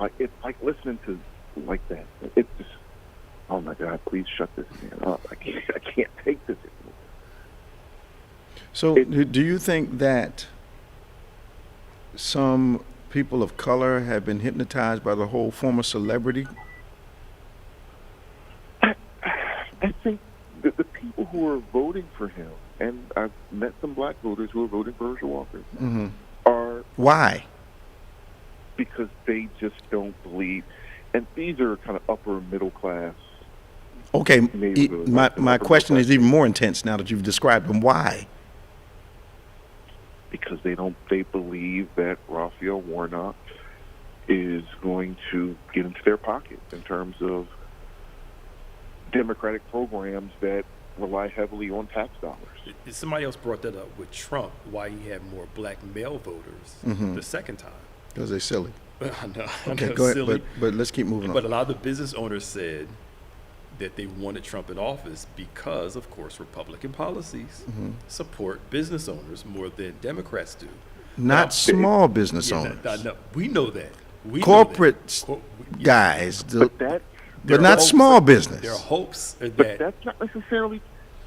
like listening to like that. It's just oh my God, please shut this man up. I can't take this anymore. So, do you think that some people of color have been hypnotized by the whole former celebrity? I think that the people who are voting for him, and I've met some black voters who are voting for Herschel Walker, are Why? because they just don't believe. And these are kind of upper middle class. Okay, neighborhoods, my upper question middle is even more intense now that you've described them. Why? Because they believe that Raphael Warnock is going to get into their pocket in terms of Democratic programs that rely heavily on tax dollars. Somebody else brought that up with Trump, why he had more black male voters the second time. Because they're silly. I know, Okay, go ahead, silly. but let's keep moving But a on. lot of the business owners said that they wanted Trump in office because, of course, Republican policies support business owners more than Democrats do. Not small business Yeah, owners. no, we know that. We know Corporate that. guys, But that, but not small There are business. hopes but that that's not necessarily.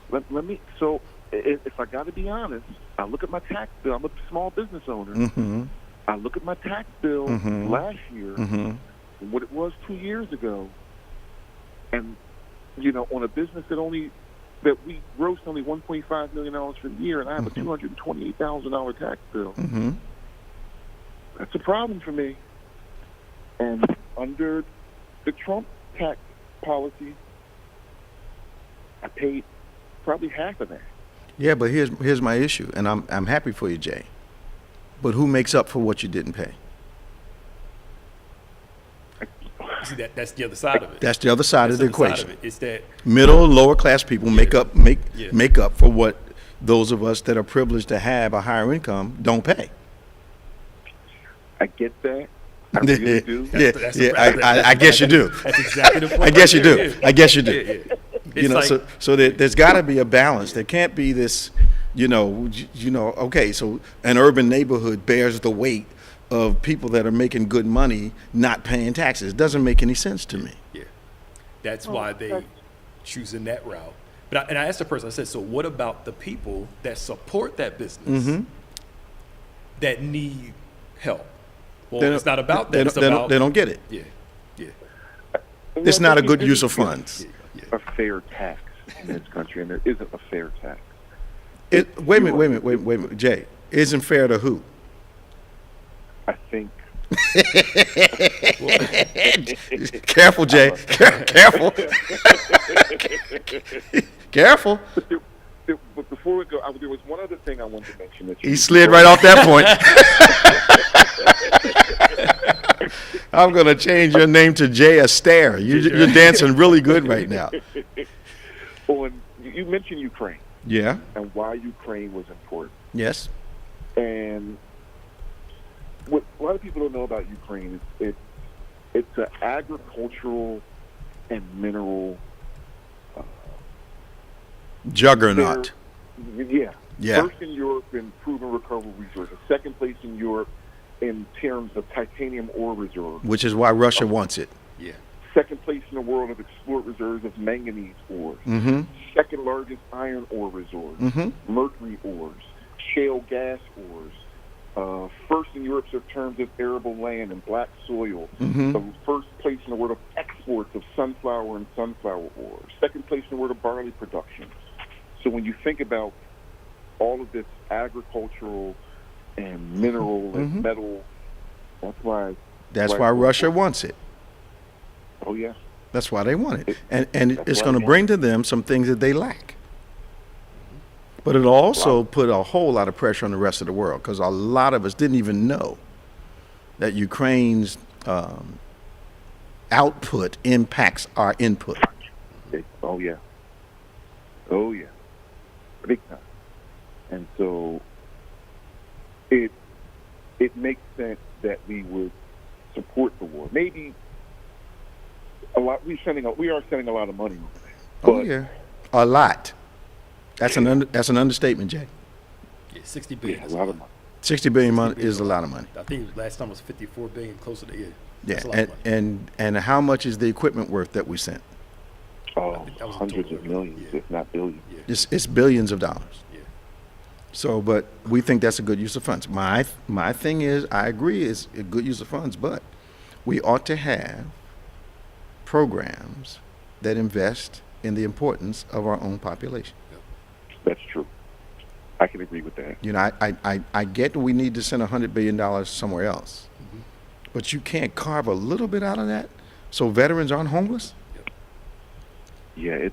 Let me. So, if I got to be honest, I look at my tax bill. I'm a small business owner. Mm-hmm. I look at my tax bill last year, Mm-hmm. what it was 2 years ago, and on a business that we grossed only $1.5 million for the year, and I have a $228,000 tax bill. Mm-hmm. That's a problem for me. And under the Trump tax policy, I paid probably half of that. Yeah, but here's my issue, and I'm happy for you, Jay. But who makes up for what you didn't pay? see that's the other side of it. That's the other side of the That's other equation. side of it. It's that Middle, lower class people make up Yeah. make up for what those of us that are privileged to have a higher income don't pay. I get that. I really do. I guess you do. That's exactly the point. I guess you do. Yeah. I guess you do. Yeah. You It's know, like, so there's got to be a balance. There can't be this, okay, so an urban neighborhood bears the weight of people that are making good money not paying taxes. It doesn't make any sense to me. yeah, that's why they choosing that route. But I asked the person, I said, so what about the people that support that business that need help? Well, it's not about that. They don't get it. Yeah, yeah. It's not a good use of funds. A fair tax in this country, and there isn't a fair tax. Wait a minute, Jay. Isn't fair to who? I think. Careful, Jay. Careful. Careful. But before we go, there was one other thing I wanted to mention. That He slid right off that point. I'm going to change your name to Jay Astaire. You're dancing really good right now. You mentioned Ukraine. Yeah. And why Ukraine was important. Yes. And what a lot of people don't know about Ukraine is it's an agricultural and mineral juggernaut. Yeah. Yeah. First in Europe in proven recoverable resources. Second place in Europe in terms of titanium ore reserves. Which is why Russia wants it. Yeah. Second place in the world of explored reserves of manganese ores. Mm-hmm. Second largest iron ore reserves. Mm-hmm. Mercury ores. Shale gas ores. First in Europe in terms of arable land and black soil. Mm-hmm. The first place in the world of exports of sunflower and sunflower ores. Second place in the world of barley production. So when you think about all of this agricultural and mineral and metal, that's why Russia wants it. Oh yeah. That's why they want it. And That's it's why going to they bring to them some things that they lack. But it'll also put a whole lot of pressure on the rest of the world, because a lot of us didn't even know that Ukraine's output impacts our input. Oh yeah. Big time. And so it makes sense that we would support the war. Maybe a lot. We are sending a lot of money over there. Oh yeah, a lot. That's an understatement, Jay. Yeah, $60 billion. A lot of money. $60 billion is a lot of money. I think last time was $54 billion, closer to Yeah, and how much is the equipment worth that we sent? Oh, think that was the hundreds total of revenue. millions, Yeah. if not billions. Yeah. It's billions of dollars. Yeah. So, but we think that's a good use of funds. My thing is, I agree, it's a good use of funds, but we ought to have programs that invest in the importance of our own population. That's true. I can agree with that. You know, I get we need to send $100 billion somewhere else, but you can't carve a little bit out of that so veterans aren't homeless? Yeah,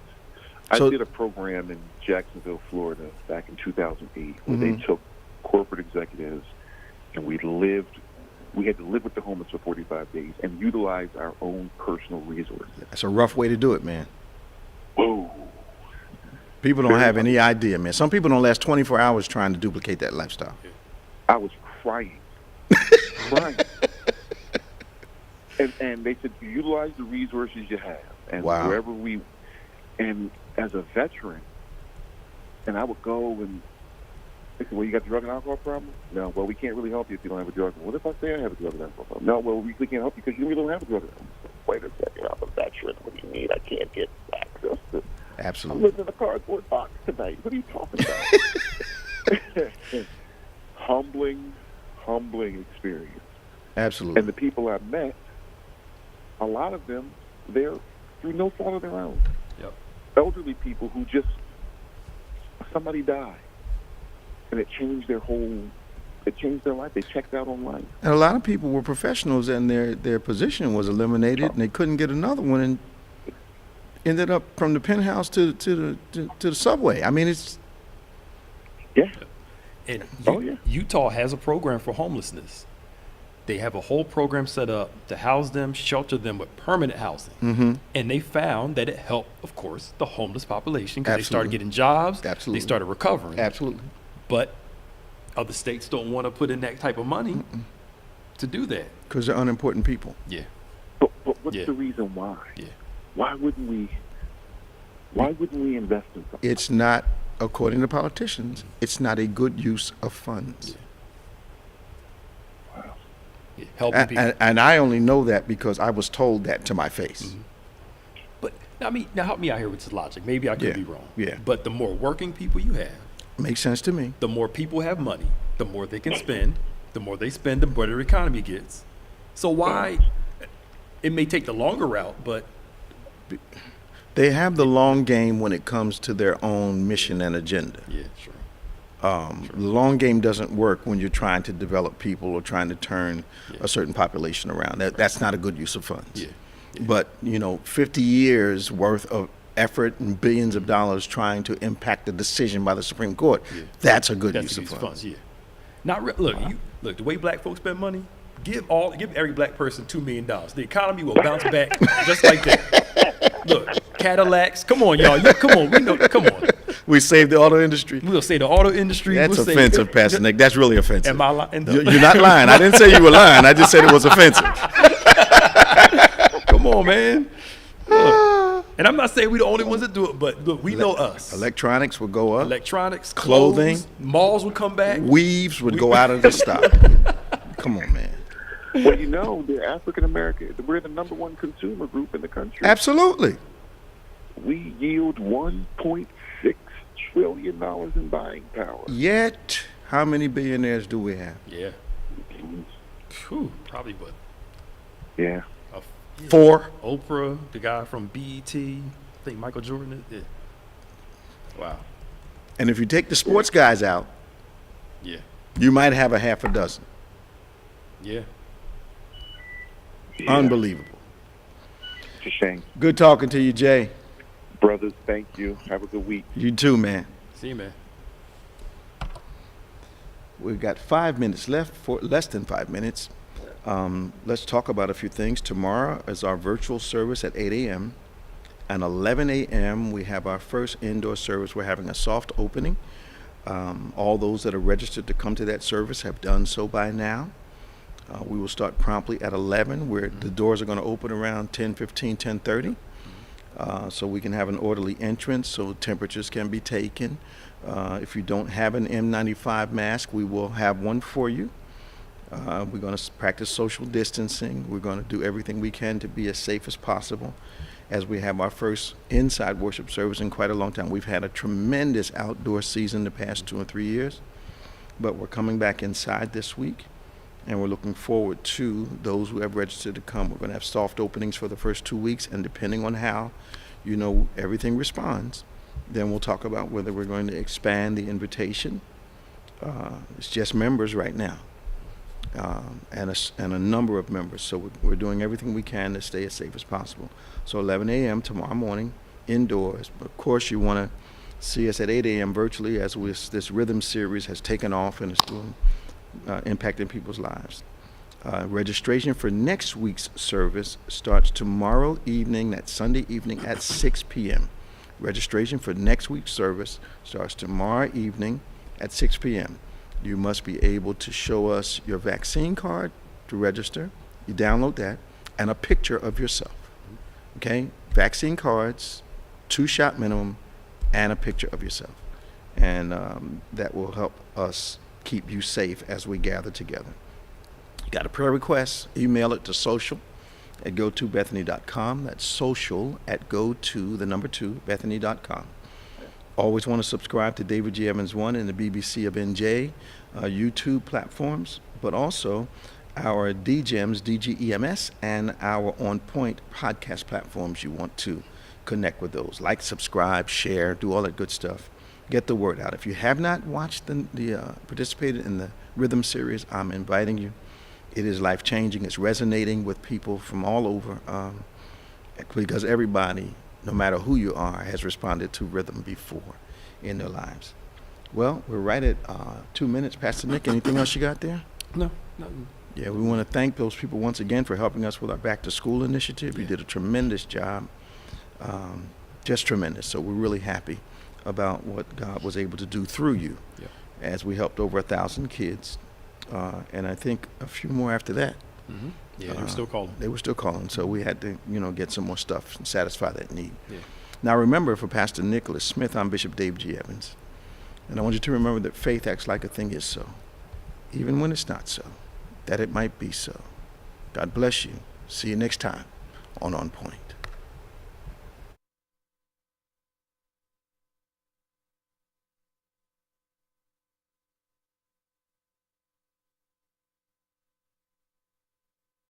I So- did a program in Jacksonville, Florida back in 2008 where Mm-hmm. they took corporate executives and we had to live with the homeless for 45 days and utilize our own personal resources. That's a rough way to do it, man. Whoa. People don't Very have any idea, man. Some people don't last 24 hours trying to duplicate that lifestyle. I was crying. Crying. And they said, utilize the resources you have. And Wow. wherever and as a veteran, and I would go and they said, well, you got a drug and alcohol problem? No, well, we can't really help you if you don't have a drug. What if I say I have a drug and alcohol problem? No, well, we can't help you because you really don't have a drug and alcohol problem. Wait a second, I'm a veteran. What do you mean I can't get access to? I'm Absolutely. living in a cardboard box tonight. What are you talking about? Humbling experience. Absolutely. And the people I met, a lot of them, they're through no fault of their own. Yep. Elderly people who just, somebody died, and it changed their life. They checked out on life. And a lot of people were professionals, and their position was eliminated, and they couldn't get another one, and ended up from the penthouse to the subway. I mean, it's Yeah. And Oh, yeah. Utah has a program for homelessness. They have a whole program set up to house them, shelter them with permanent housing. Mm-hmm. And they found that it helped, of course, the homeless population because they started Absolutely. getting jobs. Absolutely. They started recovering. absolutely. But other states don't want to put in that type of money to do that. Because they're unimportant people. Yeah. But what's Yeah. the reason why? Yeah. Why wouldn't we invest in something? It's not, according to politicians, it's not a good use of funds. Yeah. Helping people. And I only know that because I was told that to my face. But now help me out here with this logic. Maybe I could Yeah. be wrong. Yeah. But the more working people you have, Makes sense to me. the more people have money, the more they can spend. The more they spend, the better the economy gets. So why? It may take the longer route, but They have the long game when it comes to their own mission and agenda. yeah, sure. The long game doesn't work when you're trying to develop people or trying to turn a certain population around. That's not a good use of funds. Yeah. But, 50 years worth of effort and billions of dollars trying to impact a decision by the Supreme Court, that's a good That's use the of use funds. Yeah. Not look. The way black folks spend money, give every black person $2 million. The economy will bounce back just like that. Look, Cadillacs. Come on, y'all. Come on. We know. Come on. We saved the auto industry. We'll say the auto industry. That's we'll say- offensive, Pastor Nick. That's really offensive. Am I lying? You're not lying. I didn't say you were lying. I just said it was offensive. Come on, man. Look, and I'm not saying we're the only ones that do it, but look, we know us. Electronics would go up. Electronics, Clothing. clothes, malls would come back. Weaves would go out of the stock. Come on, man. Well, the African American, we're the number one consumer group in the country. Absolutely. We yield $1.6 trillion in buying power. Yet, how many billionaires do we have? Yeah. Whew, probably what? Yeah. 4. Oprah, the guy from BET, I think Michael Jordan. Yeah. Wow. And if you take the sports guys out, Yeah. you might have a half a dozen. Yeah. Unbelievable. It's a shame. Good talking to you, Jay. Brothers, thank you. Have a good week. You too, man. See you, man. We've got 5 minutes left, less than 5 minutes. Let's talk about a few things. Tomorrow is our virtual service at 8 a.m. And 11 a.m. we have our first indoor service. We're having a soft opening. All those that are registered to come to that service have done so by now. We will start promptly at 11, where the doors are going to open around 10:15, 10:30. So we can have an orderly entrance so temperatures can be taken. If you don't have an N95 mask, we will have one for you. We're going to practice social distancing. We're going to do everything we can to be as safe as possible. as we have our first inside worship service in quite a long time. We've had a tremendous outdoor season the past 2 or 3 years, but we're coming back inside this week, and we're looking forward to those who have registered to come. We're going to have soft openings for the first 2 weeks, and depending on how, everything responds, then we'll talk about whether we're going to expand the invitation. It's just members right now, and a number of members. So we're doing everything we can to stay as safe as possible. So 11 a.m. tomorrow morning, indoors. But of course, you want to see us at 8 a.m. virtually, as this rhythm series has taken off and is doing impacting people's lives. Registration for next week's service starts tomorrow evening, that's Sunday evening at 6 p.m. Registration for next week's service starts tomorrow evening at 6 p.m. You must be able to show us your vaccine card to register. You download that, and a picture of yourself. Okay? Vaccine cards, 2-shot minimum, and a picture of yourself. And that will help us keep you safe as we gather together. You got a prayer request, email it to social@go2bethany.com. That's social@go2bethany.com. Always want to subscribe to David G. Evans 1 and the BBC of NJ YouTube platforms, but also our DGEMS, DGEMS, and our OnPointe podcast platforms. You want to connect with those. Like, subscribe, share, do all that good stuff. Get the word out. If you have not watched participated in the Rhythm series, I'm inviting you. It is life-changing. It's resonating with people from all over, because everybody, no matter who you are, has responded to rhythm before in their lives. Well, we're right at 2 minutes. Pastor Nick, anything else you got there? No, nothing. Yeah, we want to thank those people once again for helping us with our Back to School initiative. You did a tremendous job, just tremendous. So we're really happy about what God was able to do through you, as we helped over 1,000 kids, and I think a few more after that. Mm-hmm. Yeah, they were still calling. They were still calling, so we had to, get some more stuff and satisfy that need. Yeah. Now remember, for Pastor Nicholas Smith, I'm Bishop Dave G. Evans, and I want you to remember that faith acts like a thing is so, even when it's not so, that it might be so. God bless you. See you next time on OnPointe.